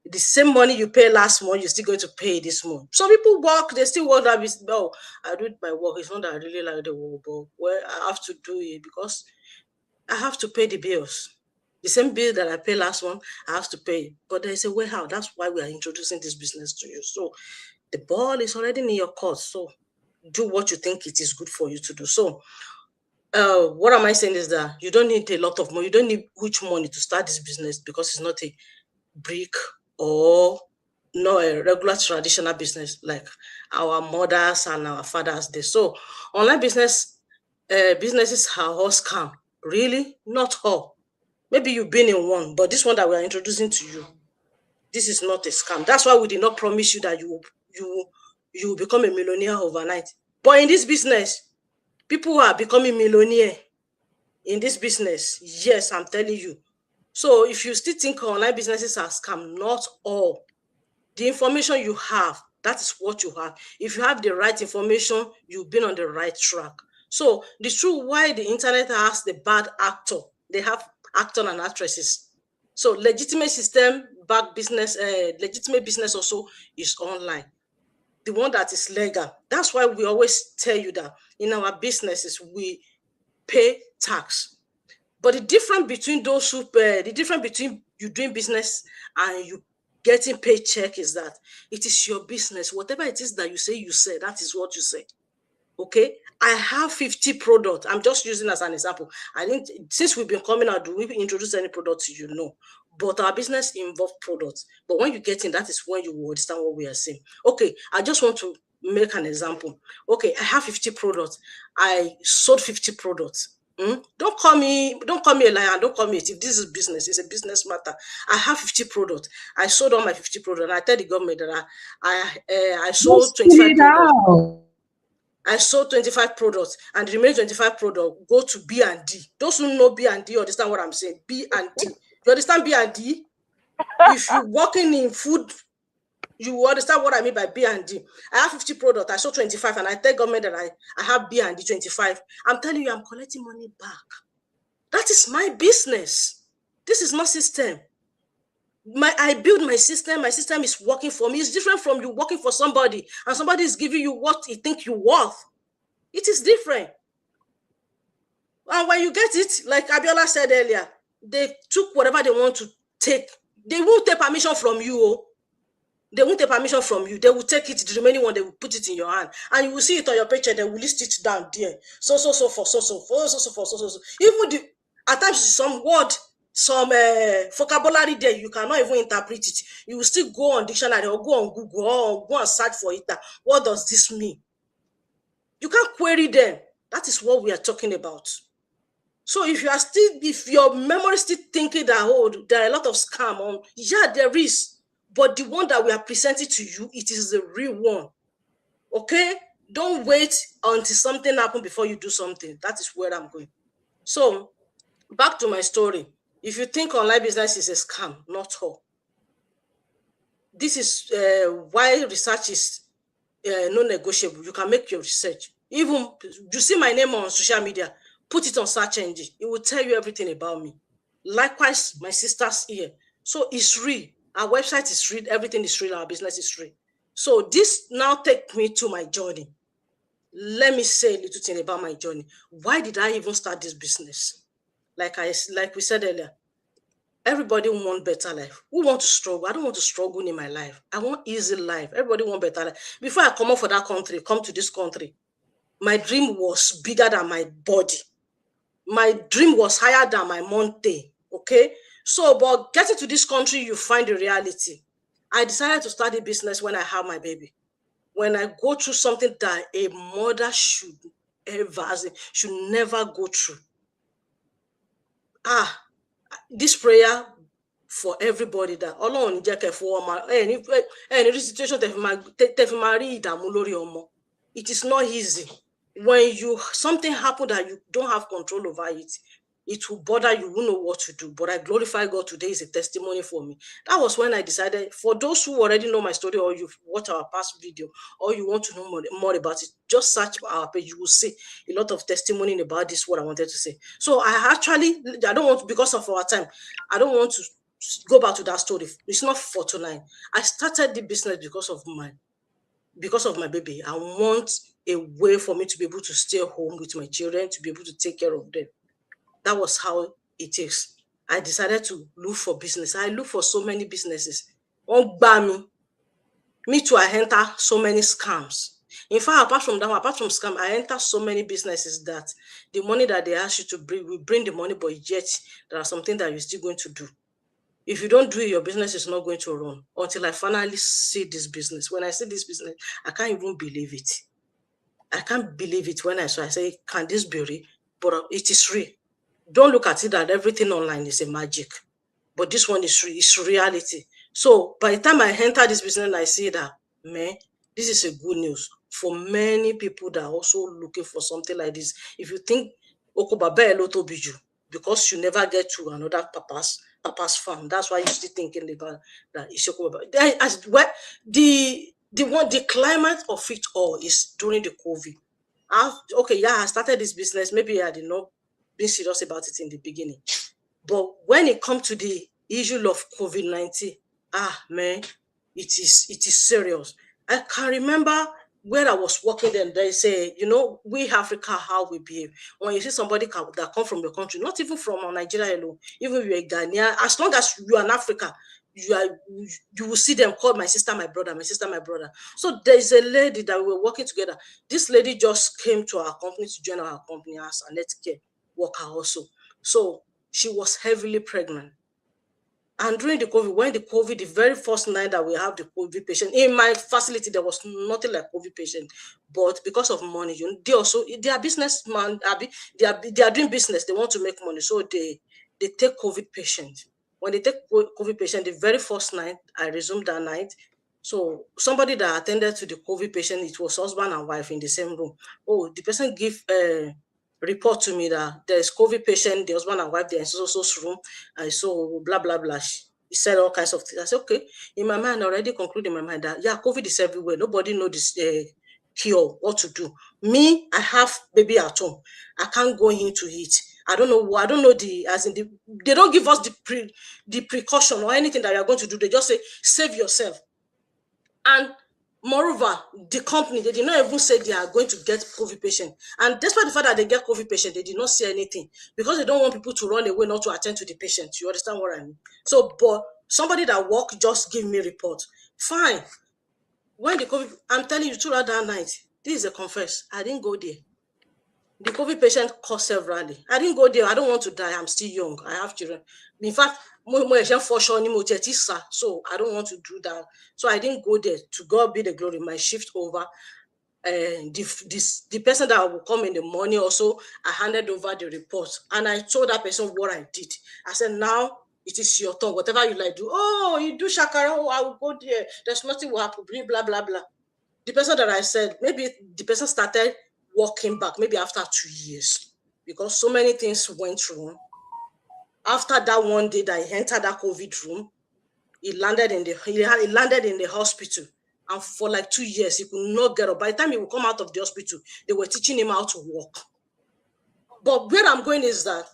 The same money you pay last month, you're still going to pay this month. Some people work, they still work that business. Oh, I do my work. It's not that I really like the work, but well, I have to do it because I have to pay the bills. The same bill that I paid last month, I have to pay. But there's a way out. That's why we are introducing this business to you. So the ball is already in your court. So do what you think it is good for you to do. So what am I saying is that you don't need a lot of money. You don't need huge money to start this business because it's not a brick or no a regular traditional business like our mothers and our fathers did. So online businesses are all scam. Really? Not all. Maybe you've been in one, but this one that we are introducing to you, this is not a scam. That's why we did not promise you that you will become a millionaire overnight. But in this business, people are becoming millionaire in this business. Yes, I'm telling you. So if you still think online businesses are scam, not all. The information you have, that is what you have. If you have the right information, you've been on the right track. So the truth why the internet has the bad actor, they have actors and actresses. So legitimate system back business, legitimate business also is online. The one that is legal. That's why we always tell you that in our businesses, we pay tax. But the difference between you doing business and you getting paycheck is that it is your business. Whatever it is that you say, that is what you say. Okay? I have 50 products. I'm just using as an example. I think since we've been coming out, do we introduce any product to you? No. But our business involves products. But when you get in, that is when you will understand what we are saying. Okay, I just want to make an example. Okay, I have 50 products. I sold 50 products. Don't call me a liar. Don't call me it. If this is business, it's a business matter. I have 50 products. I sold all my 50 products. And I tell the government that I sold 25 products. I sold 25 products, and the remaining 25 products go to B and D. Those who know B and D understand what I'm saying. B and D. You understand B and D? If you're working in food, you understand what I mean by B and D. I have 50 products. I sold 25, and I tell government that I have B and D 25. I'm telling you, I'm collecting money back. That is my business. This is my system. I build my system. My system is working for me. It's different from you working for somebody, and somebody is giving you what you think you're worth. It is different. And when you get it, like Abiola said earlier, they took whatever they want to take. They won't take permission from you. They won't take permission from you. They will take it, the remaining one, they will put it in your hand. And you will see it on your paycheck, they will list it down there. So. Even at times some word, some vocabulary there, you cannot even interpret it. You will still go on dictionary or go on Google or go and search for it. What does this mean? You can't query them. That is what we are talking about. So if your memory is still thinking that, there are a lot of scam on, yeah, there is. But the one that we are presenting to you, it is the real one. Okay? Don't wait until something happens before you do something. That is where I'm going. So, back to my story. If you think online business is a scam, not all. This is why research is non-negotiable. You can make your research. Even you see my name on social media, put it on search engine. It will tell you everything about me. Likewise, my sister's here. So it's real. Our website is real. Everything is real. Our business is real. So this now take me to my journey. Let me say a little thing about my journey. Why did I even start this business? Like we said earlier, everybody want better life. Who want to struggle? I don't want to struggle in my life. I want easy life. Everybody want better life. Before I come up for that country, come to this country, my dream was bigger than my body. My dream was higher than my money. Okay? So, but getting to this country, you find the reality. I decided to start a business when I have my baby. When I go through something that a mother should never go through. This prayer for everybody that Ọlọ́run jẹ́ kẹ́ fún ọmọ any situation tẹ́ fi máa rí ìdààmú lórí ọmọ. It is not easy. When something happen that you don't have control over it, it will bother you. You won't know what to do. But I glorify God today is a testimony for me. That was when I decided, for those who already know my story or you've watched our past video or you want to know more about it, just search our page. You will see a lot of testimony about this, what I wanted to say. So I don't want to, because of our time, I don't want to go back to that story. It's not for tonight. I started the business because of my baby. I want a way for me to be able to stay home with my children, to be able to take care of them. That was how it is. I decided to look for business. I look for so many businesses. Me too, I enter so many scams. In fact, apart from scam, I enter so many businesses that the money that they ask you to bring, will bring the money, but yet there are something that you're still going to do. If you don't do it, your business is not going to run until I finally see this business. When I see this business, I can't even believe it. I can't believe it when I say, can this be real? But it is real. Don't look at it that everything online is a magic. But this one is real, it's reality. So by the time I enter this business, I see that, man, this is a good news for many people that are also looking for something like this. If you think, because you never get to another papa's farm, that's why you're still thinking about that. The climate of it all is during the COVID. I started this business. Maybe I did not be serious about it in the beginning, but when it comes to the issue of COVID-19, man, it is serious. I can remember where I was working then, they say, we Africa, how we behave. When you see somebody that come from your country, not even from Nigeria alone, even if you're a Ghanaian, as long as you are in Africa, you will see them call my sister, my brother, my sister, my brother. So there's a lady that we were working together. This lady just came to our company to join our company as a net care worker also. So she was heavily pregnant. And during the COVID, the very first night that we have the COVID patient, in my facility, there was nothing like COVID patient. But because of money, they are businessmen, they are doing business, they want to make money. So they take COVID patient. When they take COVID patient, the very first night, I resumed that night. So somebody that attended to the COVID patient, it was husband and wife in the same room. Oh, the person give report to me that there's COVID patient, the husband and wife, they're in so room, and so blah, blah, blah. He said all kinds of things. I said, okay. In my mind, I already concluded in my mind that, COVID is everywhere. Nobody knows this cure, what to do. Me, I have baby at home. I can't go into it. I don't know they don't give us the precaution or anything that you're going to do. They just say, save yourself. And moreover, the company, they did not even say they are going to get COVID patient. And despite the fact that they get COVID patient, they did not say anything because they don't want people to run away, not to attend to the patient. You understand what I mean? So, but somebody that work just give me report. Fine. When the COVID, I'm telling you, throughout that night, this is a confess. I didn't go there. The COVID patient called severally. I didn't go there. I don't want to die. I'm still young. I have children. In fact, so I don't want to do that. So I didn't go there. To God be the glory. My shift over. The person that will come in the morning also, I handed over the report. And I told that person what I did. I said, now it is your turn. Whatever you like do. Oh, you do shakara. Oh, I will go there. There's nothing will happen. Blah, blah, blah. The person that I said, maybe the person started walking back, maybe after 2 years, because so many things went wrong. After that one day that I entered that COVID room, He landed in the hospital, and for like 2 years he could not get up. By the time he would come out of the hospital, they were teaching him how to walk. But where I'm going is that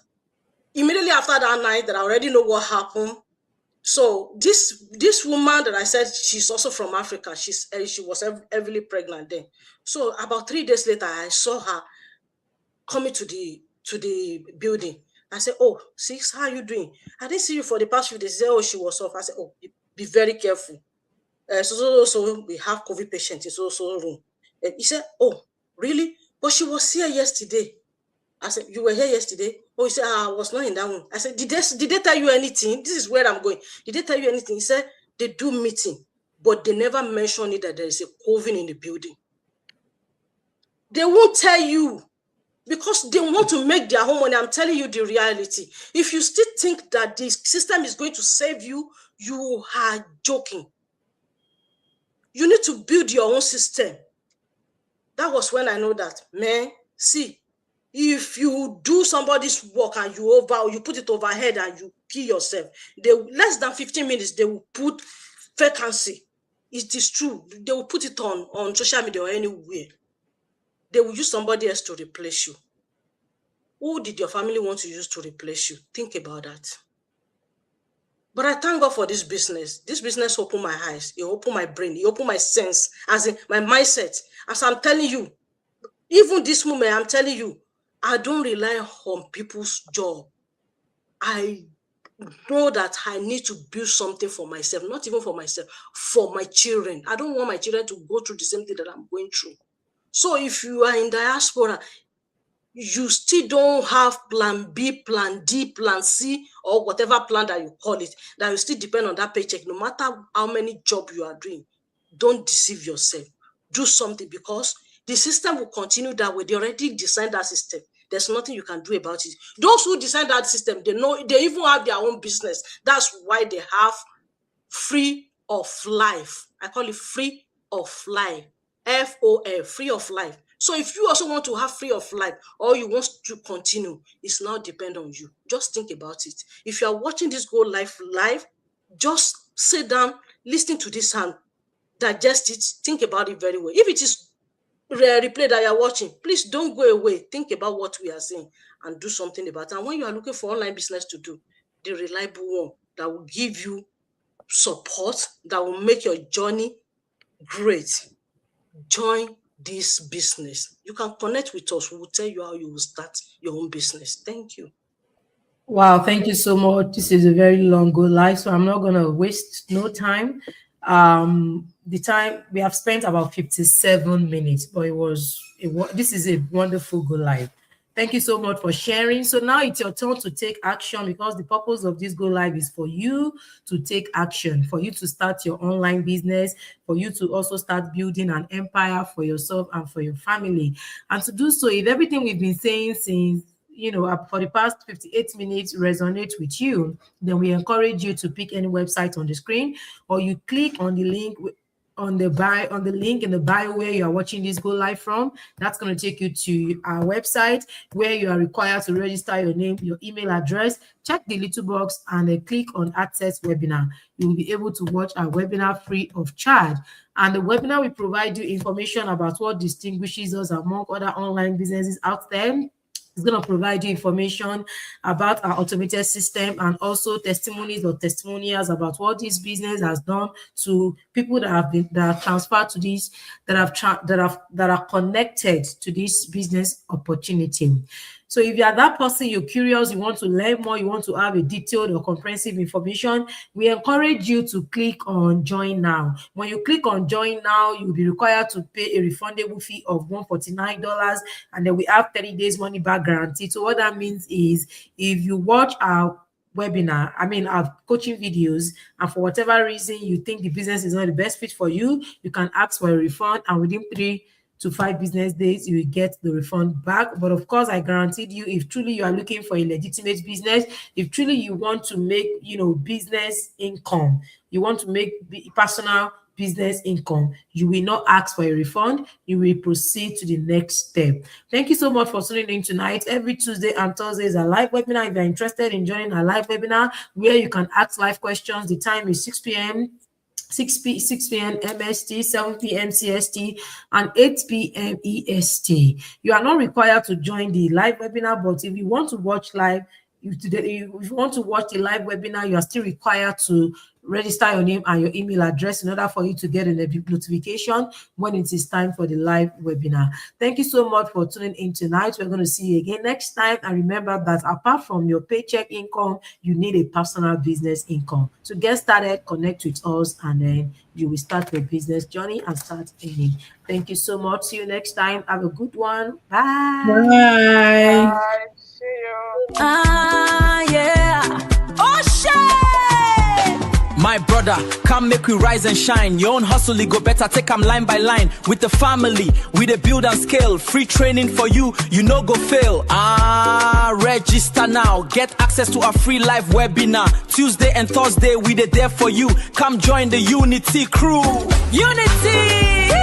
immediately after that night, that I already know what happened. So this woman that I said, she's also from Africa. She was heavily pregnant then. So about 3 days later, I saw her coming to the building. I said, "Oh, sis, how are you doing? I didn't see you for the past few days." She said, "Oh, she was off." I said, "Oh, be very careful. So we have COVID patients in so room." And he said, "Oh, really? But she was here yesterday." I said, "You were here yesterday?" Oh, he said, "I was not in that one." I said, did they tell you anything? This is where I'm going. Did they tell you anything? He said, "They do meeting, but they never mention it that there is a COVID in the building." They won't tell you because they want to make their own money. I'm telling you the reality. If you still think that this system is going to save you, you are joking. You need to build your own system. That was when I know that, man, see, if you do somebody's work and you put it overhead and you kill yourself, less than 15 minutes, they will put vacancy. It is true. They will put it on social media or anywhere. They will use somebody else to replace you. Who did your family want to use to replace you? Think about that. But I thank God for this business. This business opened my eyes. It opened my brain. It opened my sense, as in my mindset. As I'm telling you, even this moment, I'm telling you, I don't rely on people's job. I know that I need to build something for myself, not even for myself, for my children. I don't want my children to go through the same thing that I'm going through. So if you are in diaspora, you still don't have plan B, plan D, plan C, or whatever plan that you call it, that you still depend on that paycheck, no matter how many jobs you are doing. Don't deceive yourself. Do something, because the system will continue that way. They already designed that system. There's nothing you can do about it. Those who design that system, they know, they even have their own business. That's why they have free of life. I call it free of life. FOL, free of life. So if you also want to have free of life, or you want to continue, it's now depend on you. Just think about it. If you are watching this Go Live live, just sit down, listen to this and digest it, think about it very well. If it is replay that you're watching, please don't go away. Think about what we are saying and do something about it. And when you are looking for online business to do, the reliable one that will give you support, that will make your journey great, join this business. You can connect with us. We will tell you how you will start your own business. Thank you. Wow, thank you so much. This is a very long go live, so I'm not gonna waste no time. The time we have spent about 57 minutes, but this is a wonderful go live. Thank you so much for sharing. So now it's your turn to take action, because the purpose of this go live is for you to take action, for you to start your online business, for you to also start building an empire for yourself and for your family. And to do so, if everything we've been saying since for the past 58 minutes resonate with you, then we encourage you to pick any website on the screen, or you click on the link on the link in the bio where you are watching this go live from. That's going to take you to our website, where you are required to register your name, your email address, check the little box, and then click on access webinar. You will be able to watch our webinar free of charge. And the webinar will provide you information about what distinguishes us among other online businesses out there. It's going to provide you information about our automated system, and also testimonies or testimonials about what this business has done to people that are transferred to this, that are connected to this business opportunity. So if you are that person, you're curious, you want to learn more, you want to have a detailed or comprehensive information, we encourage you to click on Join Now. When you click on Join Now, you'll be required to pay a refundable fee of $149, and then we have 30 days money back guarantee. So what that means is, if you watch our our coaching videos, and for whatever reason you think the business is not the best fit for you, you can ask for a refund, and within 3 to 5 business days, you will get the refund back. But of course, I guaranteed you, if truly you are looking for a legitimate business, if truly you want to make, business income, you want to make personal business income. You will not ask for a refund. You will proceed to the next step. Thank you so much for tuning in tonight. Every Tuesday and Thursday is a live webinar. If you're interested in joining a live webinar where you can ask live questions, the time is 6 p.m. 6 p.m. MST, 7 p.m. CST, and 8 p.m. EST. You are not required to join the live webinar, but if you want to watch live, if you want to watch the live webinar, you are still required to register your name and your email address in order for you to get a notification when it is time for the live webinar. Thank you so much for tuning in tonight. We're going to see you again next time. And remember that apart from your paycheck income, you need a personal business income. To get started, connect with us, and then you will start your business journey and start earning. Thank you so much. See you next time. Have a good one. Bye. Bye. Bye. See you. Yeah. Oh, shit! My brother, come make we rise and shine. Your own hustle, it go better. Take them line by line. With the family, we the build and scale. Free training for you, you no go fail. Register now. Get access to our free live webinar. Tuesday and Thursday, we the there for you. Come join the Unity crew. Unity!